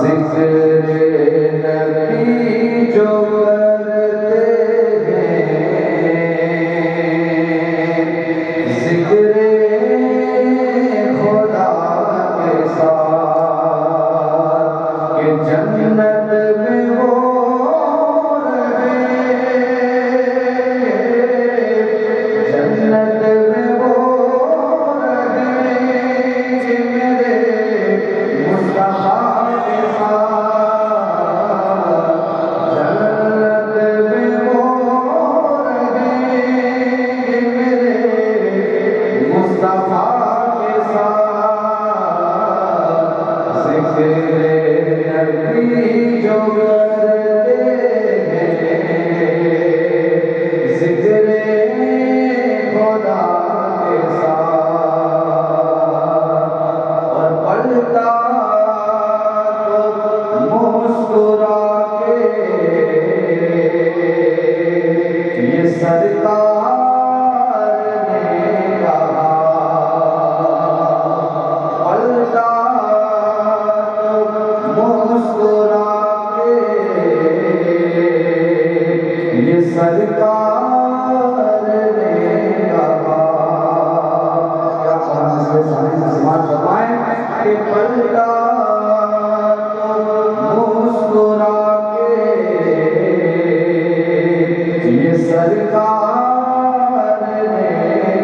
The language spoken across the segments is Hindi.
जिक्र नबी जो करते हैं, जिक्र खुदा के साथ कि जन्नत में वो रहे, जन्नत में वो रहे मेरे मुस्तफा के साथ, जन्नत में वो रहे मेरे मुस्तफा के साथ। जिक्र नबी जो करते हैं, जिक्र खुदा के साथ, और पलटा तो मुस्कुरा के ये सरकार ने कहा, पलटा तो मुस्कुरा के ये सरकार ने कहा। क्या कुरान से सारी नज़मात फरमाए कि पलटा तो मुस्कुरा के ये सरकार ने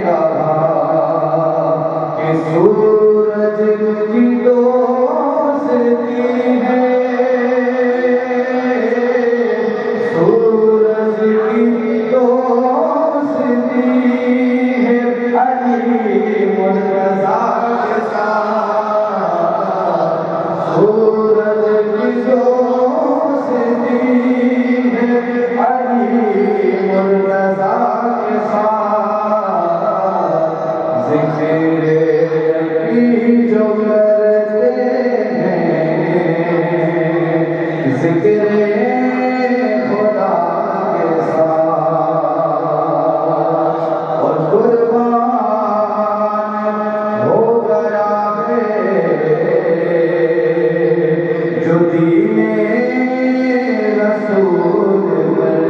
कहा कि सूरज की दोस्ती है, सूरज की दोस्ती है अली मुर्तज़ा के साथ, सूरज की दोस्ती है अली मुर्तज़ा के साथ। जिक्र नबी जो करते हैं, जिक्र खुदा के साथ, और कुर्बान हो गया है जो दीने रसूल पर,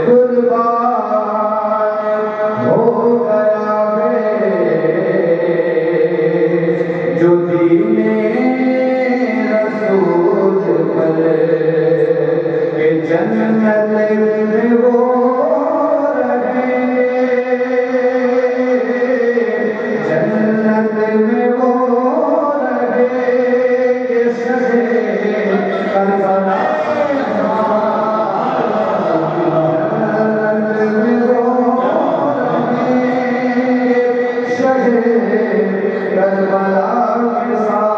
कुर्बान हो गया है जो दीने रसूल पर, कि जन्नत में वो रहे, जन्नत में वो रहे कि शहे करबला, जन्नत में वो रहे शहे करबला के साथ।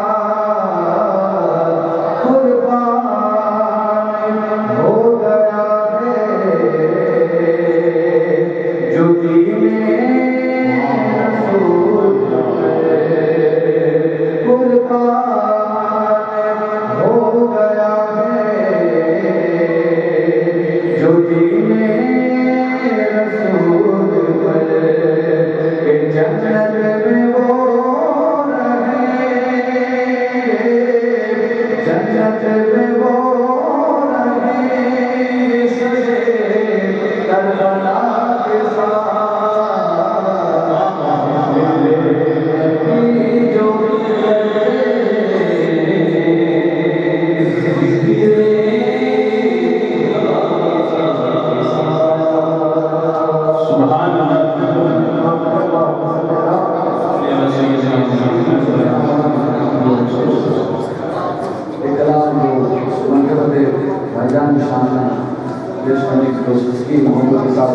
कुर्बान हो गया है जो दीने रसूल पर, कुर्बान हो गया है जो दीने रसूल पर, कि जन्नत में वो रहे, जन्नत में वो रहे शहे करबला के साथ। जो भाईजान शान देश की मोहब्बत के साथ